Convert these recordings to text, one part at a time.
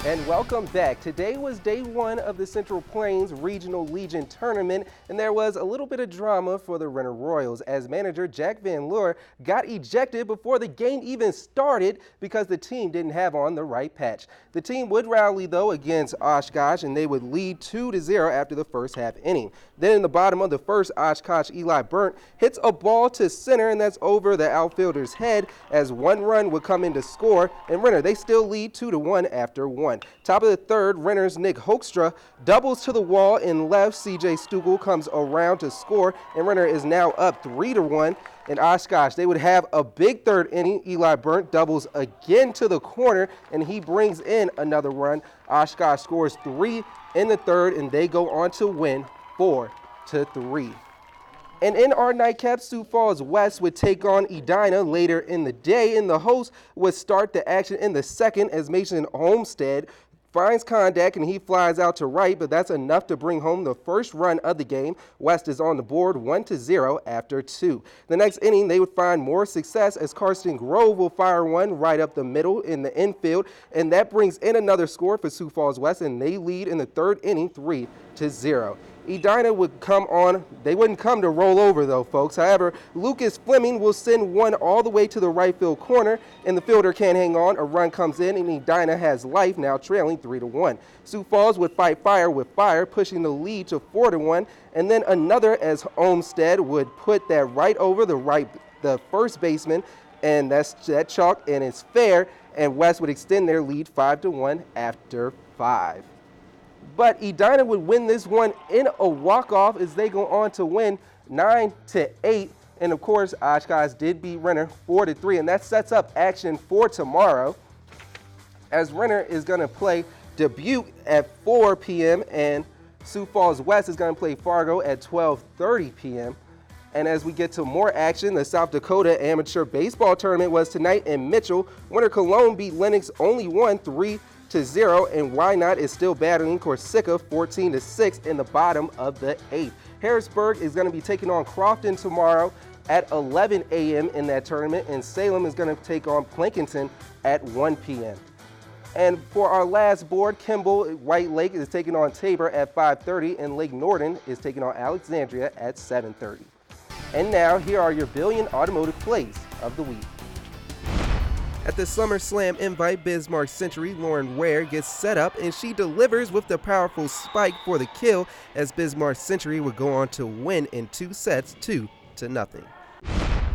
And welcome back. Today was day one of the Central Plains Regional Legion Tournament, and there was a little bit of drama for the Renner Royals as manager Jack Van Leur got ejected before the game even started because the team didn't have on the right patch. The team would rally though against Oshkosh, and they would lead 2-0 after the first half inning. Then in the bottom of the first, Oshkosh Eli Burnt hits a ball to center, and that's over the outfielder's head as one run would come in to score, and Renner, they still lead 2-1 after one. Top of the third, Renner's Nick Hoekstra doubles to the wall in left. CJ Stugel comes around to score, and Renner is now up 3-1. And Oshkosh, they would have a big third inning. Eli Burnt doubles again to the corner, and he brings in another run. Oshkosh scores 3 in the third, and they go on to win 4-3. And in our nightcap, Sioux Falls West would take on Edina later in the day, and the host would start the action in the second as Mason Olmstead finds contact and he flies out to right, but that's enough to bring home the first run of the game. West is on the board 1-0 after 2. The next inning, they would find more success as Karsten Grove will fire one right up the middle in the infield, and that brings in another score for Sioux Falls West, and they lead in the third inning 3-0. Edina would come on. They wouldn't come to roll over though, folks. However, Lucas Fleming will send one all the way to the right field corner, and the fielder can't hang on. A run comes in, and Edina has life, now trailing 3-1. Sioux Falls would fight fire with fire, pushing the lead to 4-1, and then another as Olmstead would put that right over the first baseman, and that's that chalk, and it's fair, and West would extend their lead 5-1 after 5. But Edina would win this one in a walk-off as they go on to win 9-8. And of course, Oshkosh did beat Renner 4-3, and that sets up action for tomorrow as Renner is going to play Dubuque at 4 p.m. and Sioux Falls West is going to play Fargo at 12:30 p.m. And as we get to more action, the South Dakota Amateur Baseball Tournament was tonight in Mitchell. Winter Cologne beat Lennox only 3-0, and Why Not is still battling Corsica 14-6 in the bottom of the 8th. Harrisburg is going to be taking on Crofton tomorrow at 11 a.m. in that tournament, and Salem is going to take on Plankinton at 1 p.m. And for our last board, Kimball White Lake is taking on Tabor at 5:30, and Lake Norton is taking on Alexandria at 7:30. And now, here are your Billion Automotive Plays of the week. At the SummerSlam invite, Bismarck Century Lauren Ware gets set up, and she delivers with the powerful spike for the kill as Bismarck Century would go on to win in 2 sets, 2-0.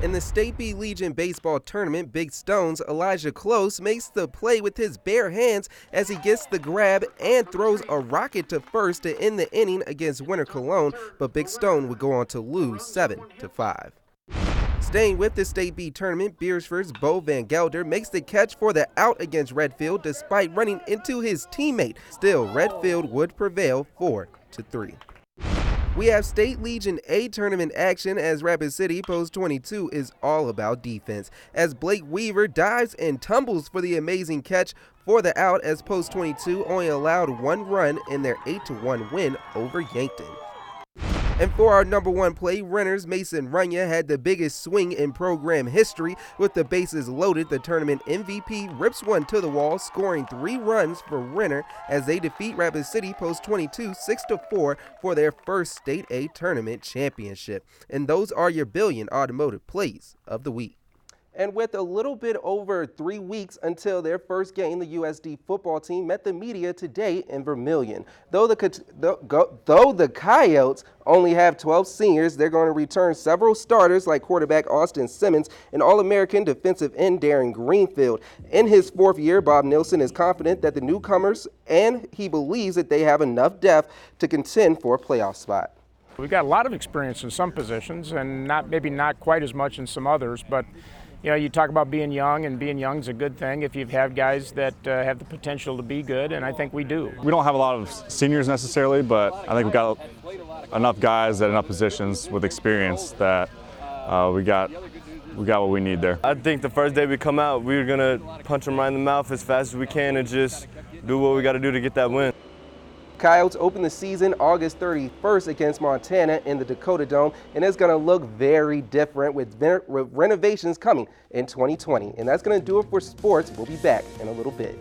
In the State B Legion Baseball Tournament, Big Stones Elijah Close makes the play with his bare hands as he gets the grab and throws a rocket to first to end the inning against Winter Cologne, but Big Stone would go on to lose 7-5. Staying with the State B tournament, Beersford's Bo Van Gelder makes the catch for the out against Redfield despite running into his teammate. Still, Redfield would prevail 4-3. We have State Legion A tournament action as Rapid City Post 22 is all about defense as Blake Weaver dives and tumbles for the amazing catch for the out as Post 22 only allowed 1 run in their 8-1 win over Yankton. And for our number 1 play, Renner's Mason Runya had the biggest swing in program history. With the bases loaded, the tournament MVP rips one to the wall, scoring 3 runs for Renner as they defeat Rapid City Post 22 6-4 for their first State A tournament championship. And those are your Billion Automotive Plays of the week. And with a little bit over 3 weeks until their first game, the USD football team met the media today in Vermillion. Though the Coyotes only have 12 seniors, they're going to return several starters like quarterback Austin Simmons and All-American defensive end Darren Greenfield. In his 4th year, Bob Nilsson is confident that the newcomers, and he believes that they have enough depth to contend for a playoff spot. We've got a lot of experience in some positions and maybe not quite as much in some others, but you know, you talk about being young, and being young is a good thing if you've had guys that have the potential to be good, and I think we do. We don't have a lot of seniors necessarily, but I think we've got enough guys at enough positions with experience that we got what we need there. I think the first day we come out, we're going to punch them right in the mouth as fast as we can and just do what we got to do to get that win. Coyotes open the season August 31st against Montana in the Dakota Dome, and it's going to look very different with renovations coming in 2020. And that's going to do it for sports. We'll be back in a little bit.